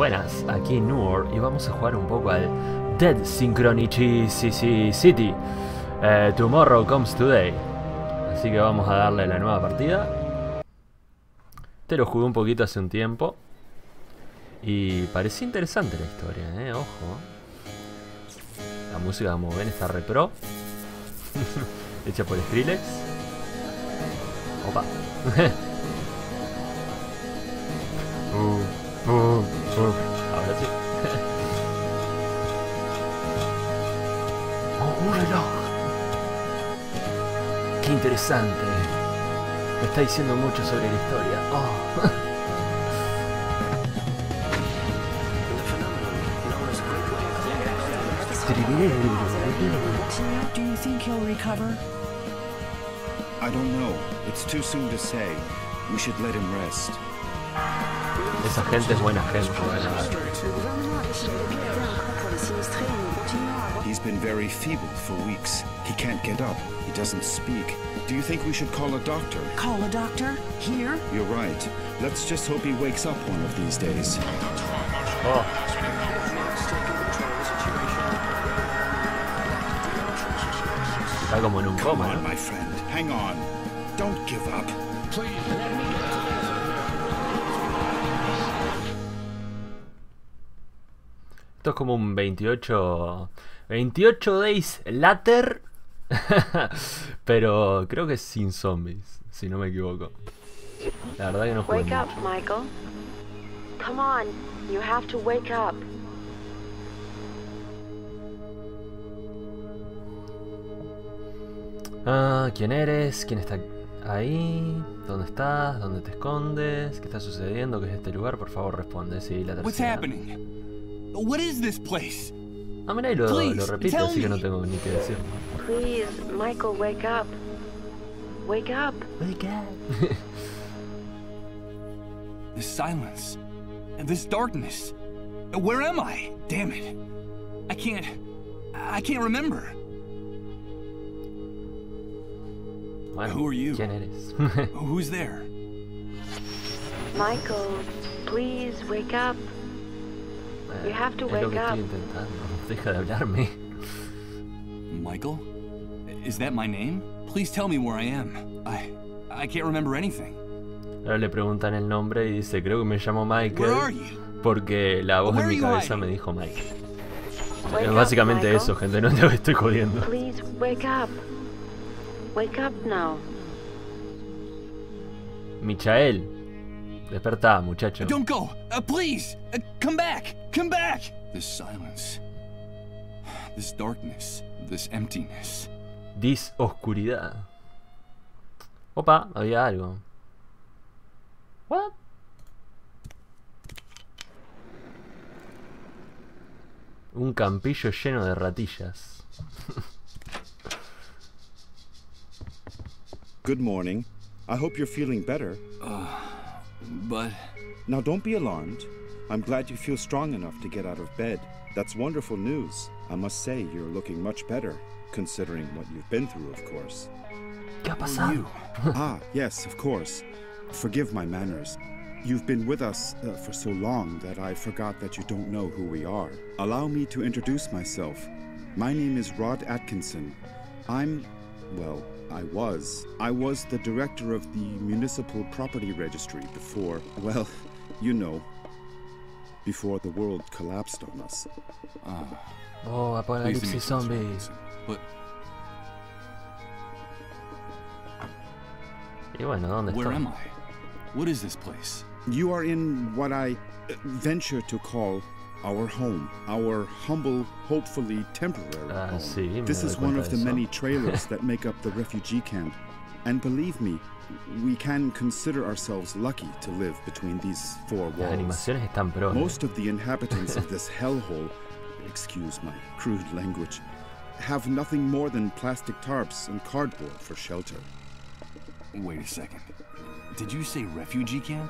Buenas, aquí en Nueor y vamos a jugar un poco al Dead Synchronicity. Tomorrow comes today. Así que vamos a darle la nueva partida. Te lo jugué un poquito hace un tiempo y parecía interesante la historia, ojo. La música, como ven, está re pro. Hecha por Skrillex. Opa. Ahora sí. Oh, un reloj. Qué interesante. Me está diciendo mucho sobre la historia. Oh. Do you think he'll recover? I don't know. It's too soon to say. We should let him rest. Esa gente es buena gente. He's been very feeble for weeks. He can't get up. He doesn't speak. Do you think we should call a doctor? Call a doctor? Here? You're right. Let's just hope he wakes up one of these days. Oh. Está como en un Come coma, on, ¿no? my friend. Hang on. Don't give up. Esto es como un 28 days later. Pero creo que es sin zombies, si no me equivoco. La verdad que no jugué Wake up, mucho. Michael. Come on, you have to wake up. Ah, ¿quién eres? ¿Quién está ahí? ¿Dónde estás? ¿Dónde te escondes? ¿Qué está sucediendo? ¿Qué es este lugar? Por favor, responde. Sí, la What's tercera. happening? What is this place? Ah, mira, y lo Please, repite, tell así que no me. tengo ni que decir. Please, Michael, wake up. Wake up. Wake up. This silence. And this darkness. Where am I? Damn it. I can't remember. Bueno, Who are you? ¿quién eres? Who's there? Michael, please wake up. You have to Es lo wake que up. estoy intentando. Deja de hablarme. Michael? Is that my name? Please tell me where I am. I can't remember anything. Ahora le preguntan el nombre y dice, creo que me llamo Where are Michael. you? Porque la voz Where en are mi you cabeza hiding? me dijo Michael. Wake up, Básicamente Michael. eso, gente, no te estoy jodiendo. Please wake up. Wake up now. Michael, despertá, muchacho. Don't go! Please! Come back! Come back! This silence. This darkness. This emptiness. Oscuridad. Opa, había algo. What? Un campillo lleno de ratillas. Good morning. I hope you're feeling better. But... Now, don't be alarmed. I'm glad you feel strong enough to get out of bed. That's wonderful news. I must say, you're looking much better, considering what you've been through, of course. ¿Qué ha who are pasado? you? Ah, yes, of course. Forgive my manners. You've been with us for so long that I forgot that you don't know who we are. Allow me to introduce myself. My name is Rod Atkinson. Well, I was the director of the Municipal Property Registry before, well, you know, before the world collapsed on us. Oh, Pleased to meet you, apocalipsis zombie. Mr. Atkinson. But Y bueno, ¿dónde where está? am I? What is this place? You are in what I venture to call our home, our humble, hopefully temporary home. Sí, me This doy is one cuenta of de the eso. many trailers that make up the refugee camp. And believe me, we can consider ourselves lucky to live between these four Las walls. animaciones están pro. Most of the inhabitants of this hellhole, excuse my crude language, have nothing more than plastic tarps and cardboard for shelter. Wait a second. Did you say refugee camp?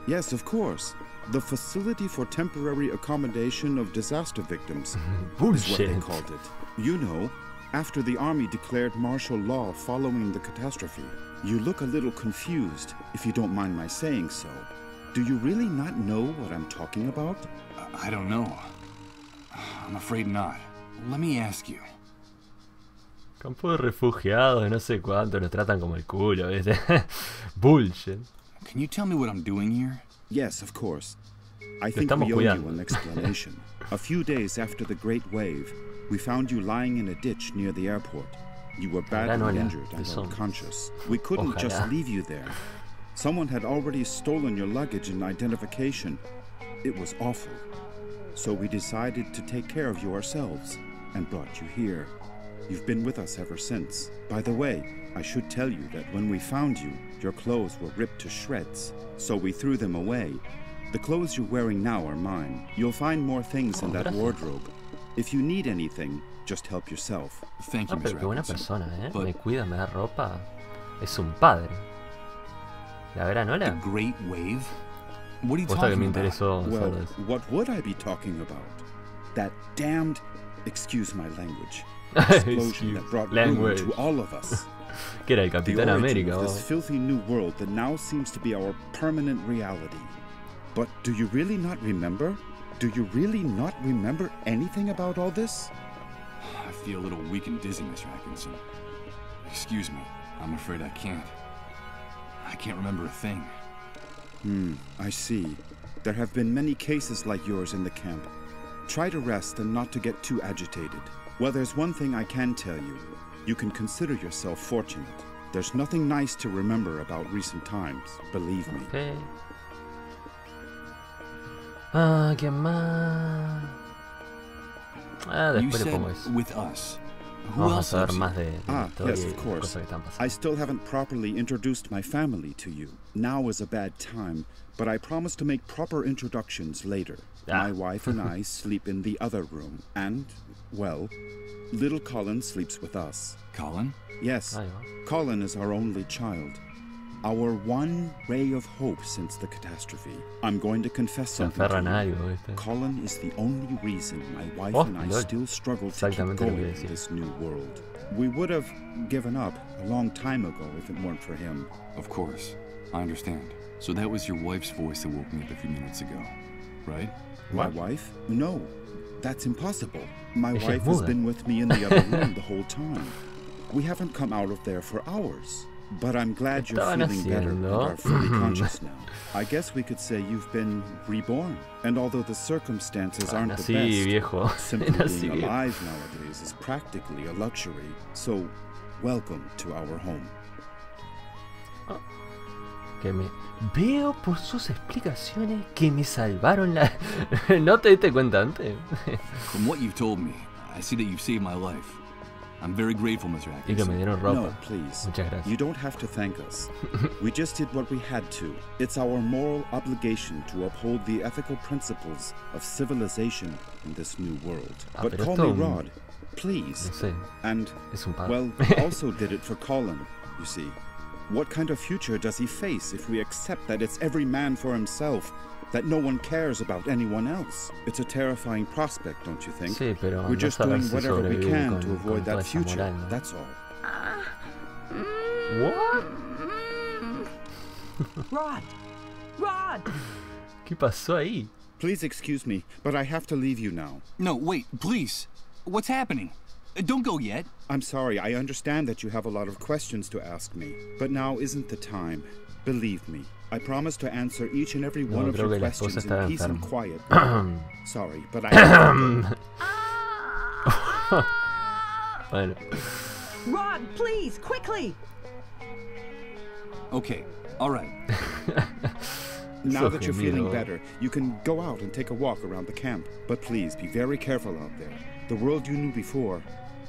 Yes, of course. The Facility for Temporary Accommodation of Disaster Victims is what they Bullshit. called it. You know, after the army declared martial law following the catastrophe. You look a little confused, if you don't mind my saying so. Do you really not know what I'm talking about? I don't know. I'm afraid not. Let me ask you. Campo de refugiados, no sé cuánto, nos tratan como el culo, ¿viste? Bullshit. Can you tell me what I'm doing here? Yes, of course. I think we owe you an explanation. A few days after the Great Wave, we found you lying in a ditch near the airport. You were badly injured and unconscious. We couldn't just leave you there. Someone had already stolen your luggage and identification. It was awful. So we decided to take care of you ourselves and brought you here. You've been with us ever since. By the way, I should tell you that when we found you, your clothes were ripped to shreds, so we threw them away. The clothes you're wearing now are mine. You'll find more things in that wardrobe. If you need anything, just help yourself. Thank you, pero Mr. qué buena Atkinson. persona, ¿eh? But Me cuida, me da ropa. Es un padre. ¿La gran the ola? Great Wave? What are you Posta que me talking about? interesó Well, saber eso. what would I be talking about? That damned, excuse my language, explosion that brought ruin to all of us. Que era el The Capitán origin América, of this vos. filthy new world that now seems to be our permanent reality. But do you really not remember? Do you really not remember anything about all this? I feel a little weak and dizzy, Mr. Atkinson. Excuse me. I'm afraid I can't. I can't remember a thing. I see. There have been many cases like yours in the camp. Try to rest and not to get too agitated. Well, there's one thing I can tell you. You can consider yourself fortunate. There's nothing nice to remember about recent times, believe me. Ok. Ah, ¿quién más? Ah, You después le said pongo eso. with us. Who Vamos a else saber helps más you? de la historia Yes, y of las course. cosas que están I pasando. still haven't properly introduced my family to you. Now is a bad time, but I promise to make proper introductions later. Ah. My wife and I sleep in the other room, and, well, little Colin sleeps with us. Colin? Yes, Ahí va. Colin is our only child. Our one ray of hope since the catastrophe. I'm going to confess Se something to aferran a you. algo, ¿viste? Colin is the only reason my wife Oh, and I lol. still struggle to keep Exactamente lo que going in decía. this new world. We would have given up a long time ago if it weren't for him. Of course. I understand. So that was your wife's voice that woke me up a few minutes ago, right? My What? wife? No, that's impossible. My Ella es wife has muda. been with me in the other room the whole time. We haven't come out of there for hours. But I'm glad you're Estaban feeling better and haciendo? are fully conscious now. I guess we could say you've been reborn. And although the circumstances aren't the Nací best, viejo. simply Nací being viejo. alive nowadays is practically a luxury. So, welcome to our home. Que me veo por sus explicaciones que me salvaron la. ¿No te diste cuenta antes? From what you've told me, I see that you've saved my life. I'm very grateful, Mr. Y que me Atkinson. dieron ropa. No, please. Muchas gracias. You don't have to thank us. We just did what we had to. It's our moral obligation to uphold the ethical principles of civilization in this new world. Ah, But pero call esto, me Rod, please. No sé, And, es un padre. well, we also did it for Colin, you see. What kind of future does he face if we accept that it's every man for himself, that no one cares about anyone else? It's a terrifying prospect, don't you think? Sí, pero We're andá just a ver doing si whatever we sobrevive can con- to con avoid toda that esa future, moral, ¿no? that's all. What? Rod! Rod! ¿Qué pasó ahí? Please excuse me, but I have to leave you now. No, wait, please. What's happening? Don't go yet. I'm sorry, I understand that you have a lot of questions to ask me, but now isn't the time. Believe me, I promise to answer each and every one of creo your que la esposa questions in estaba peace and enferma. quiet. Sorry, but I have to go. Bueno, Rod, please, quickly! Okay, all right. Now So that you're feeling gemido. better, you can go out and take a walk around the camp. But please be very careful out there. The world you knew before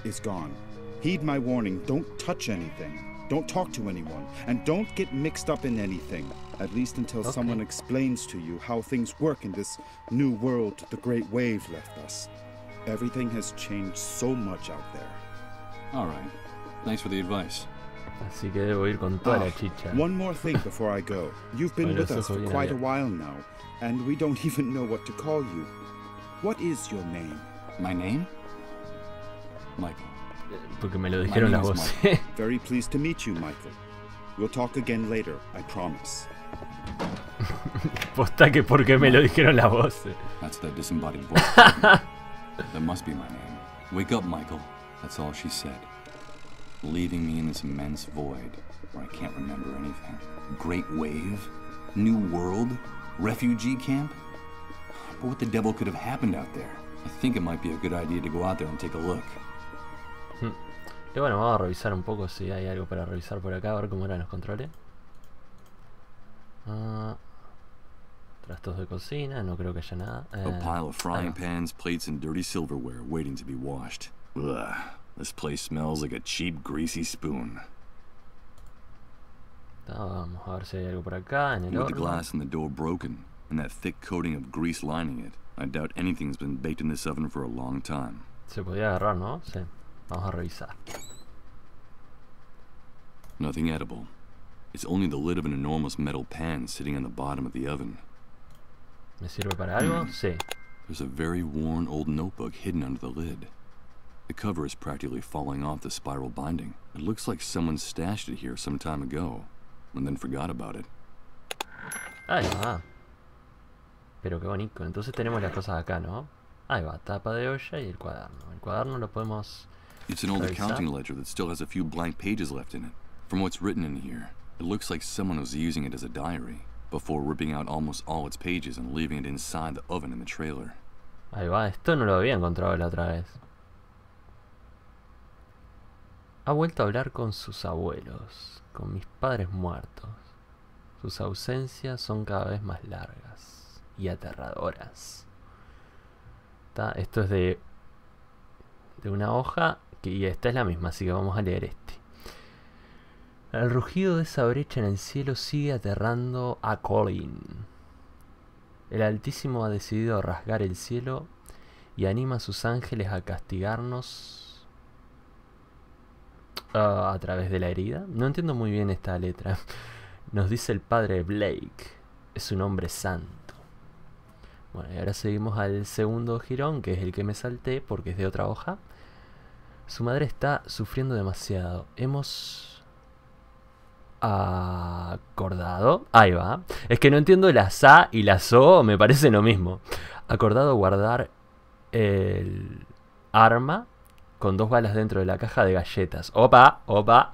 is gone. Heed my warning, don't touch anything. Don't talk to anyone, and don't get mixed up in anything, at least until someone explains to you how things work in this new world the Great Wave left us. Everything has changed so much out there. All right. Thanks for the advice. así que debo ir con toda la chicha. One more thing before I go. You've been Con with los us for ojos bien quite a abiertos. while now, and we don't even know what to call you. What is your name? My name? Michael. Porque me lo dijeron name las is voces. Very pleased to meet you, Michael. We'll talk again later, I promise. Posta que porque me lo dijeron las voces. That's that disembodied voice. That must be my name. Wake up, Michael. That's all she said. Leaving me in this immense void where I can't remember anything. Great wave? New world? Refugee camp? But what the devil could have happened out there? I think it might be a good idea to go out there and take a look. Y bueno, vamos a revisar un poco si hay algo para revisar por acá, a ver cómo eran los controles. Trastos de cocina, no creo que haya nada. A pile of frying pans, plates, and dirty silverware waiting to be washed. Ugh, this place smells like a cheap, greasy spoon. Vamos a ver si hay algo por acá en el With the horno. glass in the door broken and that thick coating of grease lining it, I doubt anything's been baked in this oven for a long time. Se podía agarrar, ¿no? Sí. Vamos a revisar. Nothing edible. It's only the lid of an enormous metal pan sitting on the bottom of the oven. ¿Me sirve para algo? Sí. There's a very worn old notebook hidden under the lid. The cover is practically falling off the spiral binding. It looks like someone stashed it here some time ago, and then forgot about it. Ahí va. Pero qué bonito. Entonces tenemos las cosas acá, ¿no? Ahí va, tapa de olla y el cuaderno. El cuaderno lo podemos It's an old revisar. accounting ledger that still has a few blank pages left in it. From what's written in here, it looks like someone was using it as a diary, before ripping out almost all its pages and leaving it inside the oven in the trailer. Ahí va, esto no lo había encontrado la otra vez. Ha vuelto a hablar con sus abuelos, con mis padres muertos. Sus ausencias son cada vez más largas y aterradoras. Esto es de una hoja y esta es la misma, así que vamos a leer este. El rugido de esa brecha en el cielo sigue aterrando a Colin. El Altísimo ha decidido rasgar el cielo y anima a sus ángeles a castigarnos a través de la herida. No entiendo muy bien esta letra. Nos dice el padre Blake. Es un hombre santo. Bueno, y ahora seguimos al segundo jirón, que es el que me salté porque es de otra hoja. Su madre está sufriendo demasiado. Hemos acordado. Ahí va. Es que no entiendo las A y las O, me parece lo mismo. Acordado guardar el arma con 2 balas dentro de la caja de galletas. Opa, opa.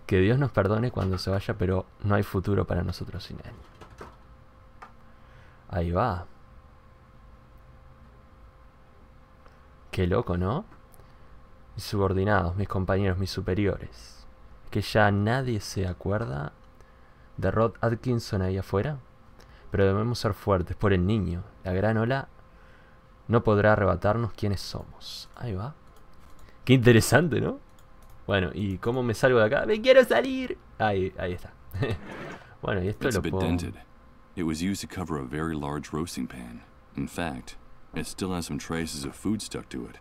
Que Dios nos perdone cuando se vaya, pero no hay futuro para nosotros sin él. Ahí va. Qué loco, ¿no? Mis subordinados, mis compañeros, mis superiores. Que ya nadie se acuerda de Rod Atkinson ahí afuera. Pero debemos ser fuertes por el niño. La gran ola no podrá arrebatarnos quiénes somos. Ahí va. Qué interesante, ¿no? Bueno, ¿y cómo me salgo de acá? ¡Me quiero salir! Ahí está. Bueno, y esto It's a lo bit puedo... dented. It was used to cover a very large roasting pan. In fact, it still has some traces of food stuck to it.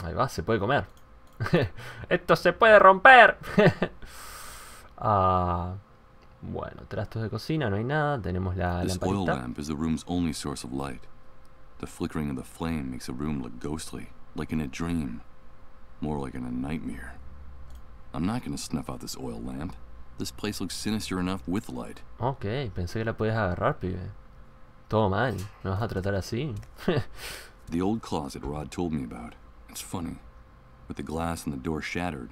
Ahí va, se puede comer. ¡Esto se puede romper! Bueno, trastos de cocina, no hay nada. Tenemos la This oil lamparita. lamp is the room's only source of light. The flickering of the flame makes the room look ghostly, like in a dream. More like in a nightmare. I'm not going to snuff out this oil lamp. This place looks sinister enough with light. Ok, pensé que la podías agarrar, pibe. Todo mal, ¿me vas a tratar así? The old closet Rod told me about. It's funny. With the glass in the door shattered,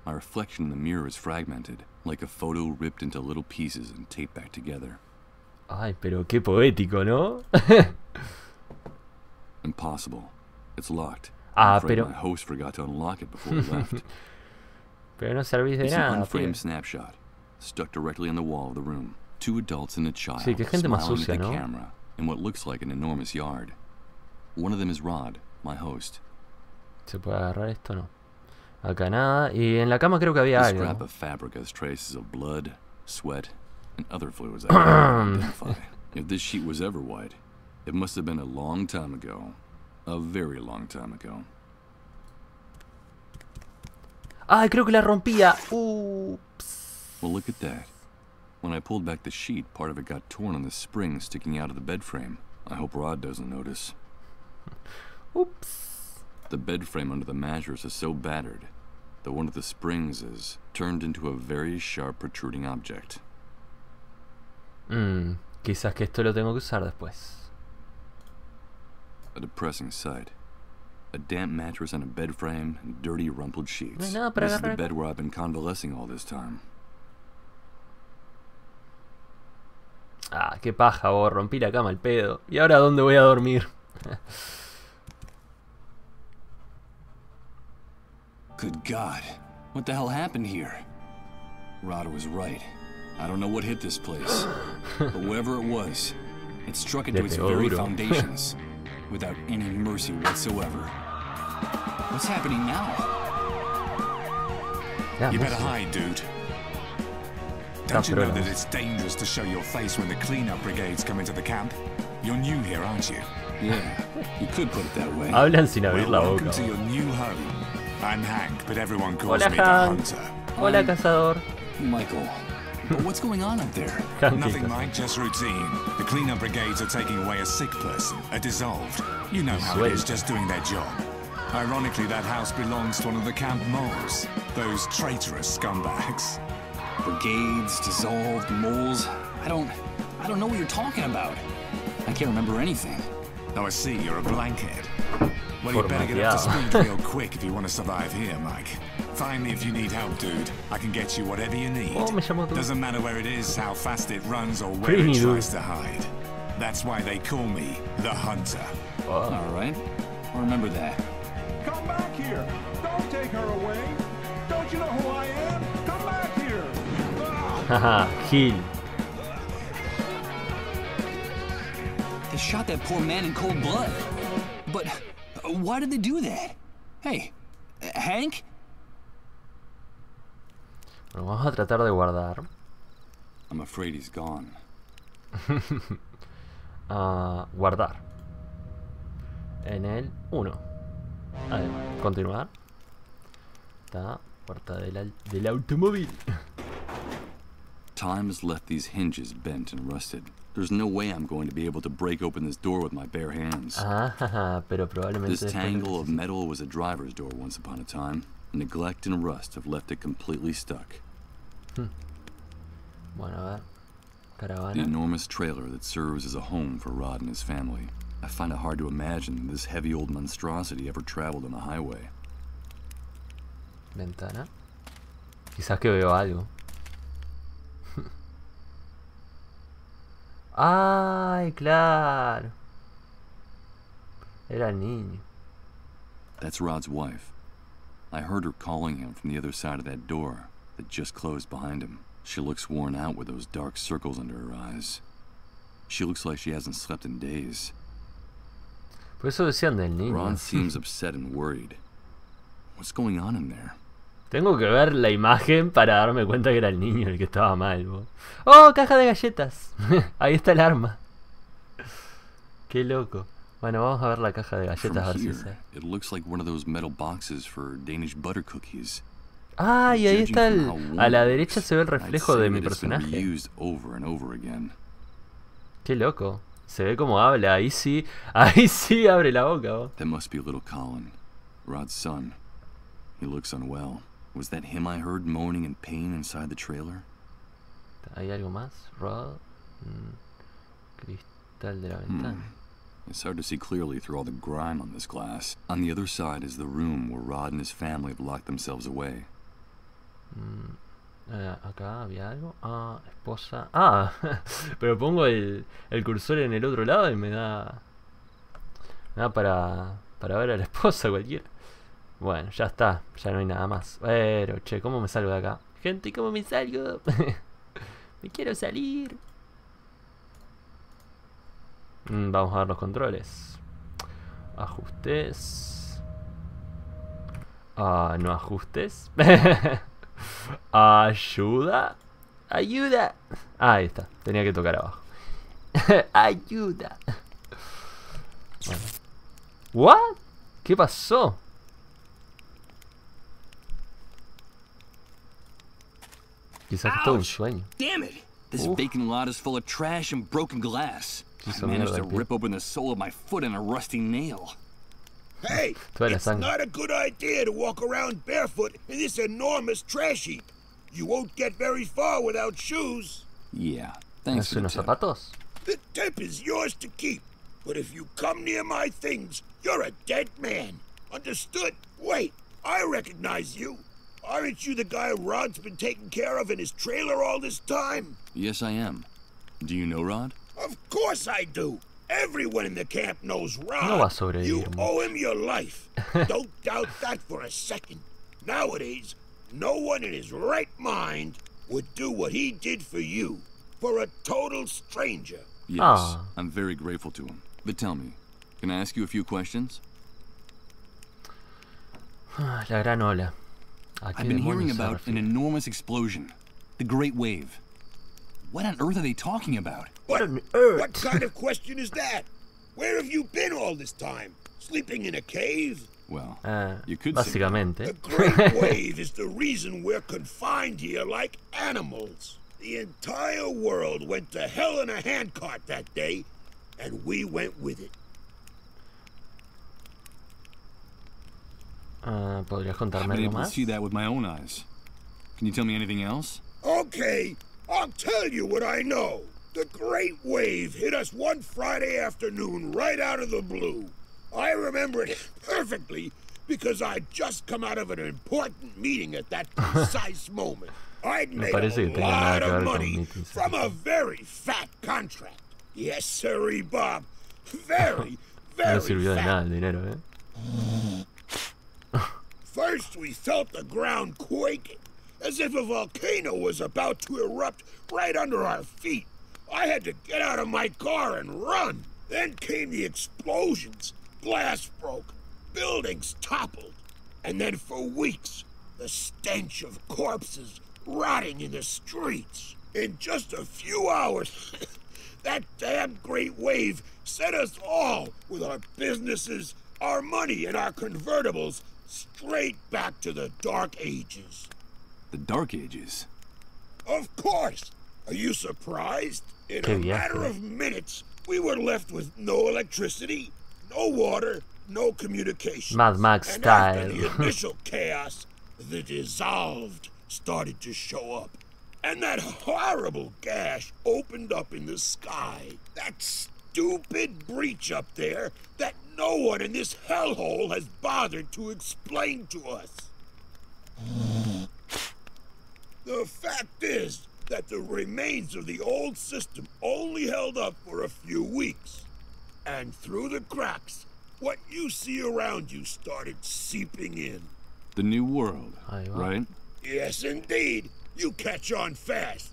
my reflection in the mirror is fragmented, like a photo ripped into little pieces and taped back together. Ay, pero qué poético, ¿no? Impossible. It's locked. Ah, I'm afraid pero... my host forgot to unlock it before we left. Pero no servís de It's an nada, pibe. unframed snapshot, stuck directly on the wall of the room. 2 adults and a child Sí, qué gente más smiling sucia, at the ¿no? camera in what looks like an enormous yard. One of them is Rod, my host. ¿Se puede agarrar esto? No. Acá nada. Y en la cama creo que había The algo. scrap of fabric has traces of blood, sweat, and other fluids I can't identify. If this sheet was ever white, it must have been a long time ago. A very long time ago. ¡Ay, creo que la rompía! Ups. Well, look at that. When I pulled back the sheet, part of it got torn on the spring sticking out of the bed frame. I hope Rod doesn't notice. Ups. The bed frame under the mattress is so battered that one of the springs is turned into a very sharp protruding object. Quizás que esto lo tengo que usar después. A depressing sight. A damp mattress on a bed frame and dirty, rumpled sheets. No hay nada para This is the agarrar. bed where I've been convalescing all this time. Ah, qué paja, vos. Rompí la cama al pedo. ¿Y ahora dónde voy a dormir? Good God. What the hell happened here? Rod was right. I don't know what hit this place. But whoever it was, it struck into Le its pegó very duro. foundations. Without any mercy whatsoever. What's happening now? Ya, You better música. hide, dude. Don't you pero know la that it's dangerous to show your face when the cleanup brigades come into the camp? You're new here, aren't you? Yeah, you could put it that way. Hablan sin abrir Well, la welcome boca. to your new home. I'm Hank, but everyone calls Hola, me the Hank. Hunter. Hola, cazador. Michael. But what's going on up there? Hank, Nothing, cazador. Mike, just routine. The cleanup brigades are taking away a sick person, a dissolved. You know how it is, just doing their job. Ironically, that house belongs to one of the camp moles. Those traitorous scumbags. Brigades, dissolved, moles. I don't know what you're talking about. I can't remember anything. Oh, I see, you're a blankhead. Well, you better get up to speed real quick if you want to survive here, Mike. Find me if you need help, dude. I can get you whatever you need. Oh, me llamó tú. Doesn't matter where it is, how fast it runs, or where Pretty it dude. tries to hide. That's why they call me the Hunter. Oh. All right. I'll remember that. Come back here! Don't take her away! Don't you know who I am? Come back here! Haha, Gil. They shot that poor man in cold blood. But why did they do that? Hey, Hank? Bueno, vamos a tratar de guardar. I'm afraid he's gone. Guardar. En el 1. A ver, continuar. Está puerta del automóvil. Time has left these hinges bent and rusted. There's no way I'm going to be able to break open this door with my bare hands. Pero probablemente This después tangle of necesite- metal was a driver's door once upon a time. Neglect and rust have left it completely stuck. Bueno, a ver. The Caravana. enormous trailer that serves as a home for Rod and his family. I find it hard to imagine this heavy old monstrosity ever traveled on the highway. Ventana. Quizás que veo algo. Ay, claro. Era el niño. That's Rod's wife. I heard her calling him from the other side of that door that just closed behind him. She looks worn out with those dark circles under her eyes. She looks like she hasn't slept in days. Por eso decían del niño. Ron seems upset and worried. What's going on in there? Tengo que ver la imagen para darme cuenta que era el niño el que estaba mal. ¡Oh, caja de galletas! Ahí está el arma. Qué loco. Bueno, vamos a ver la caja de galletas a ver si From sé. here, it looks like one of those metal boxes for Danish butter cookies. Ah, y ahí Judging está from how el... warm A la it derecha looks, se ve el I'd reflejo say de mi that it's been personaje. reused over and over again. Qué loco. Se ve como habla. Ahí sí abre la boca. ¿Vos? That must be little Colin, Rod's son. He looks unwell. Was that him I heard moaning in pain inside the trailer? ¿Hay algo más? Rod. Cristal de la ventana. It's hard to see clearly through all the grime on this glass. On the other side is the room where Rod and his family have locked themselves away. Acá había algo. Ah, esposa. Ah, pero pongo el cursor en el otro lado y me da para ver a la esposa cualquiera. Bueno, ya está, ya no hay nada más. Pero, che, ¿cómo me salgo de acá? Gente, ¿cómo me salgo? Me quiero salir. Vamos a ver los controles. Ajustes. No ajustes. Ayuda. Ayuda. Ahí está, tenía que tocar abajo. Ayuda. Bueno. ¿What? ¿Qué pasó? Quizás que todo un sueño. Damn it! This Oof. vacant lot is full of trash and broken glass. Hizo I managed mierda to el pie. rip open the sole of my foot in a rusty nail. Hey, Toda la it's sangre. not a good idea to walk around barefoot in this enormous trash heap. You won't get very far without shoes. Yeah, Thanks ¿Es for the unos tip. zapatos? The tip is yours to keep. But if you come near my things, you're a dead man. Understood? Wait, I recognize you. Aren't you the guy Rod's been taking care of in his trailer all this time? Yes, I am. Do you know Rod? Of course I do. Everyone in the camp knows Rod. No va a sobrevivir You mucho. owe him your life. Don't doubt that for a second. Nowadays, no one in his right mind would do what he did for you. For a total stranger. Yes, Ah. I'm very grateful to him. But tell me, can I ask you a few questions? La gran ola. ¿A qué I've been hearing demonios se about an refiere? enormous explosion. The Great Wave. What on earth are they talking about? What on earth? What kind of question is that? Where have you been all this time? Sleeping in a cave? Well, Ah, you could say that. básicamente. The Great Wave is the reason we're confined here like animals. The entire world went to hell in a handcart that day, and we went with it. ¿Podrías I've contarme been algo able to más? see that with my own eyes. Can you tell me anything else? Okay, I'll tell you what I know. The Great Wave hit us one Friday afternoon right out of the blue. I remember it perfectly because I'd just come out of an important meeting at that precise moment. I'd Me made parece que a tenga nada lot que ver of con money meetings. from a very fat contract. Yes, sirree, Bob. Very, No very sirvió de fat. nada el dinero, First, we felt the ground quaking, as if a volcano was about to erupt right under our feet. I had to get out of my car and run. Then came the explosions. Glass broke. Buildings toppled. And then for weeks, the stench of corpses rotting in the streets. In just a few hours, that damn Great Wave set us all, with our businesses, our money, and our convertibles, straight back to the Dark Ages. The Dark Ages. Of course! Are you surprised? In Qué a viaje. matter of minutes, we were left with no electricity, no water, no communication. Mad Max And style. after the initial chaos, the dissolved started to show up. And that horrible gash opened up in the sky. That stupid breach up there that no one in this hellhole has bothered to explain to us. The fact is that the remains of the old system only held up for a few weeks. And through the cracks, what you see around you started seeping in. The New World, Ahí va. right? Yes, indeed. You catch on fast.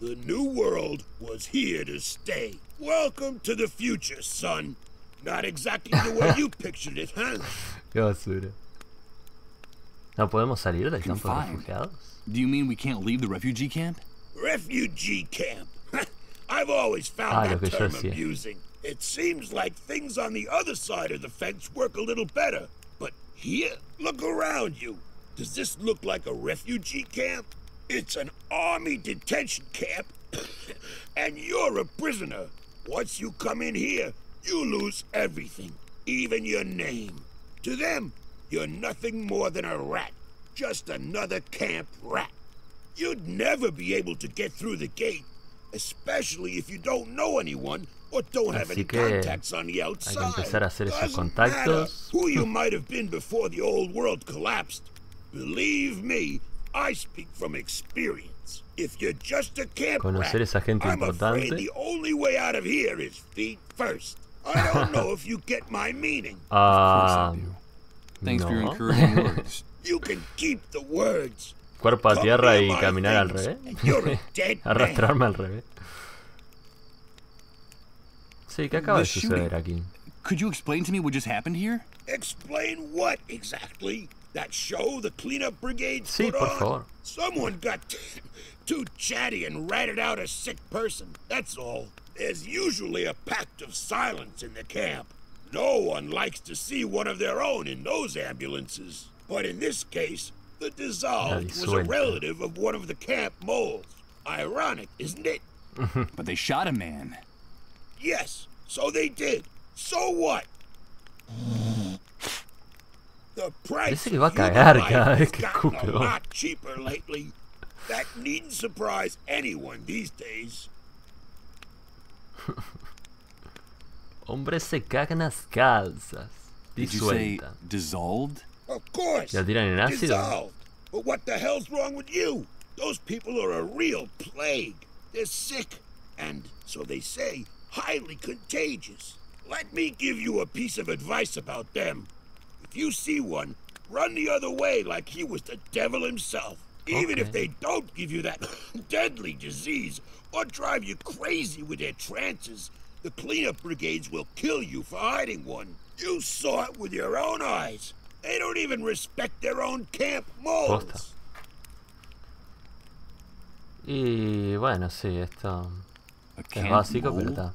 The New World was here to stay. Welcome to the future, son. Not exactly the way you pictured it, huh? Qué basura. ¿No podemos salir del campo de Confined. refugiados? Do you mean we can't leave the refugee camp? Refugee camp. I've always found lo that que yo term decía. amusing. It seems like things on the other side of the fence work a little better. But here, look around you. Does this look like a refugee camp? It's an army detention camp, and you're a prisoner. Once you come in here, you lose everything, even your name. To them, you're nothing more than a rat, just another camp rat. You'd never be able to get through the gate, especially if you don't know anyone or don't have any Así que contacts on the hay outside. que empezar a hacer esos Doesn't matter contactos. who you might have been before the old world collapsed. Believe me, I speak from experience. If you're just a camp Conocer rat, esa gente I'm afraid importante. the only way out of here is feet first. I don't know if you get my meaning. Ah, Thanks for your no. encouraging words. You can keep the words. Cuerpo a Come tierra near y my caminar al things, revés. and you're a dead man. Arrastrarme al revés. Sí, ¿qué acaba The de suceder shooting. aquí? Could you explain to me what just happened here? Explain what exactly? That show the cleanup brigades Sí, put por on? favor. Someone got too chatty and ratted out a sick person, that's all. There's usually a pact of silence in the camp. No one likes to see one of their own in those ambulances. But in this case, the dissolved was a disuelta. relative of one of the camp moles. Ironic, isn't it? But they shot a man. Yes, so they did. So what? The price Parece que va a of human cagar life cada has vez que gotten escupe, a ¿no? lot cheaper lately. That needn't surprise anyone these days. Hombres se cagan las calzas. Did you say Disuelta. dissolved? Of course. ¿La tiran en ácido? Dissolved. But what the hell's wrong with you? Those people are a real plague. They're sick, and, so they say, highly contagious. Let me give you a piece of advice about them. If you see one, run the other way like he was the devil himself. Even if they don't give you that deadly disease or drive you crazy with their trances, the cleanup brigades will kill you for hiding one. You saw it with your own eyes. They don't even respect their own camp Posta. moles. Y bueno, sí, esto A es camp básico, pero mole? está.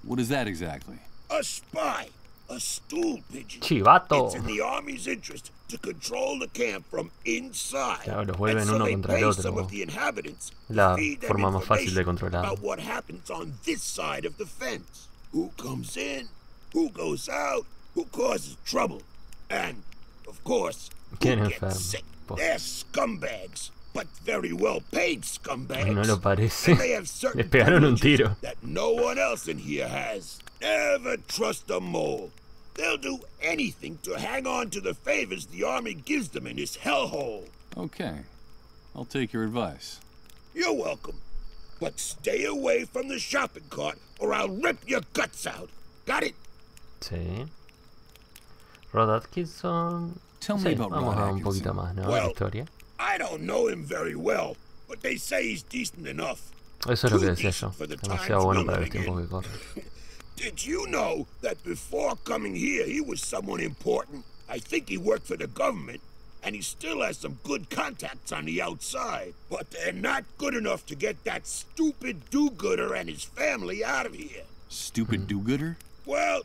What is that exactly? A spy. A stool pigeon. Chivato. It's in the Army's interest to control the camp from inside. Claro, los vuelven And so uno they contra el pay otro. some of the inhabitants to La feed them forma más fácil de information controlar. about what happens on this side of the fence. Who comes in, who goes out, who causes trouble, and, of course, who ¿Quién gets enferma? sick. Posta. They're scumbags, but very well-paid scumbags. No lo parece. And they have certain Le pegaron un privileges tiro. that no one else in here has. Never trust a mole. They'll do anything to hang on to the favors the Army gives them in this hellhole. Okay. I'll take your advice. You're welcome. But stay away from the shopping cart or I'll rip your guts out. Got it? Sí. Rod Atkinson. Tell me Sí, about vamos Rod a un poquito Atkinson. más, ¿no? La Well, historia. I don't know him very well, but they say he's decent enough. Eso es lo que Too decía yo. decent for the Demasiado times bueno we're para los living tiempos in. que corren. Did you know that before coming here, he was someone important? I think he worked for the government, and he still has some good contacts on the outside. But they're not good enough to get that stupid do-gooder and his family out of here. Stupid do-gooder? Well,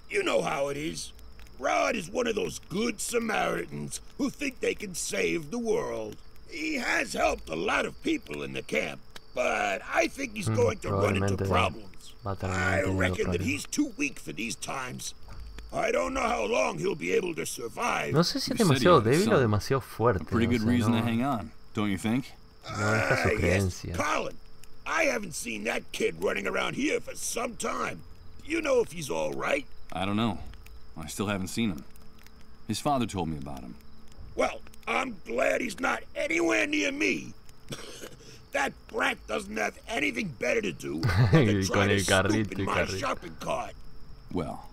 you know how it is. Rod is one of those good Samaritans who think they can save the world. He has helped a lot of people in the camp, but I think he's going to run into probablemente problems. va a terminar I teniendo reckon that problemas. he's too weak for these times. I don't know how long he'll be able to survive. No sé si es You said he demasiado had a débil o son. demasiado A fuerte. pretty o good sea, reason no, to hang on, don't you think? no deja sus Yes, creencias. Colin. I haven't seen that kid running around here for some time. You know if he's all right? I don't know. I still haven't seen him. His father told me about him. Well, I'm glad he's not anywhere near me. That brat doesn't have anything better to do than to try Con to el snoop carrito in y my carrito. shopping cart. Well,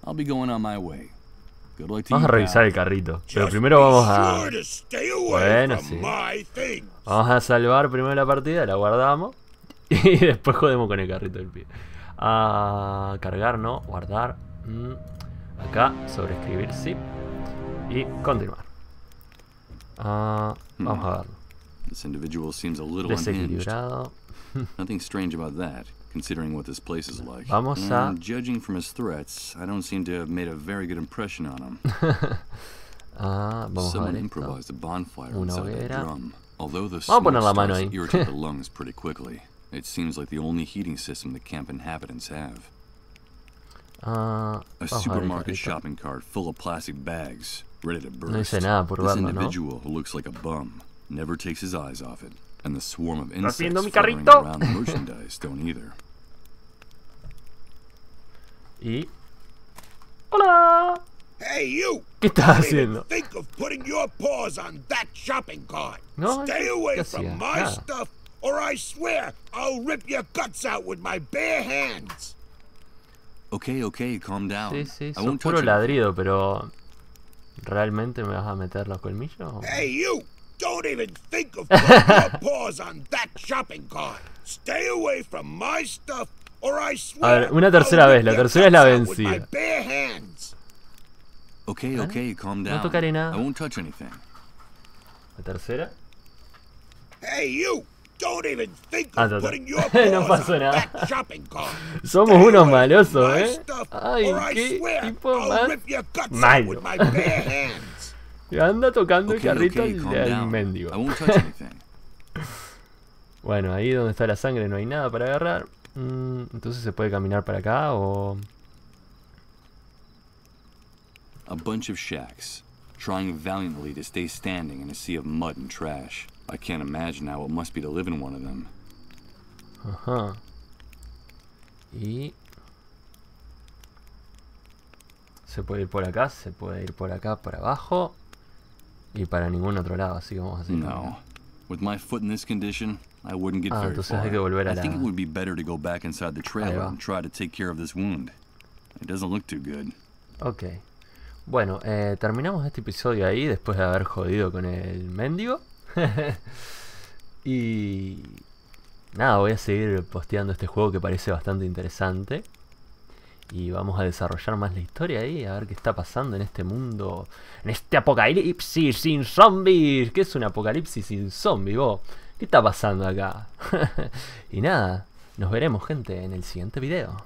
I'll be going on my way. Good luck to Vamos you, a revisar pal. el carrito. Pero Just primero be vamos a... sure to stay away Bueno, from sí. my things. Vamos a salvar primero la partida, la guardamos. Y después jodemos con el carrito del pie. A cargar, no, guardar. Acá, sobreescribir, sí. Y continuar. Vamos a verlo. This individual seems a little unhinged. Desequilibrado. Nothing strange about that, considering what this place is like. Vamos a- And judging from his threats, I don't seem to have made a very good impression on him. Vamos a Someone ver esto. improvised a bonfire Una inside that hoguera. drum. Although the Vamos a smoke poner la mano starts ahí. to irritate the lungs pretty quickly, it seems like the only heating system the camp inhabitants have. A Vamos a ver el supermarket carrito. shopping cart full of plastic bags, ready to burst. No dice nada por This verlo, ¿no? individual who looks like a bum never takes his eyes off it, and the swarm of insects haciendo mi fluttering carrito. around the merchandise don't either. Y... ¡Hola! Hey, you! ¿Qué estás Don't even haciendo? think of putting your paws on that shopping cart. No, Stay ¿qué away hacía? from my Nada. stuff, or I swear I'll rip your guts out with my bare hands. Okay, calm down. Sí, sí, I sos won't puro touch anything. ladrido, pero... ¿Realmente me vas a meter los colmillos? Hey, you! Don't even think of putting your paws on that shopping cart. Stay away from my stuff, or I swear ver, una tercera I'll vez, rip la your tercera es la guts out with my vencida. bare hands. Okay, calm No down. tocaré nada. I won't touch anything. ¿La tercera? Hey, you! Don't even think Ah, of no, no. putting your No paws pasó on nada. that shopping cart. Somos Stay unos away from malosos, my ¿eh? stuff, Ay, or I qué swear tipo I'll más rip your guts out malo. with my bare hands. Anda tocando el Okay, carrito calm al down. mendigo. I won't touch anything. Bueno, ahí donde está la sangre no hay nada para agarrar. Entonces se puede caminar para acá o... A bunch of shacks, trying valiantly to stay standing in a sea of mud and trash. I can't imagine how it must be to live in one of them. Ajá. Y... se puede ir por acá, se puede ir por acá, por abajo. Y para ningún otro lado, así que vamos a hacer... No. With my foot in this condition, I wouldn't get very entonces far. hay que volver a I think la... it would be better to go back inside the trailer va. and try to take care of this wound. It doesn't look too good. Ok. Bueno, terminamos este episodio ahí después de haber jodido con el mendigo. Y... nada, voy a seguir posteando este juego que parece bastante interesante. Y vamos a desarrollar más la historia ahí, a ver qué está pasando en este mundo, en este apocalipsis sin zombies. ¿Qué es un apocalipsis sin zombies, vos? ¿Qué está pasando acá? Y nada, nos veremos, gente, en el siguiente video.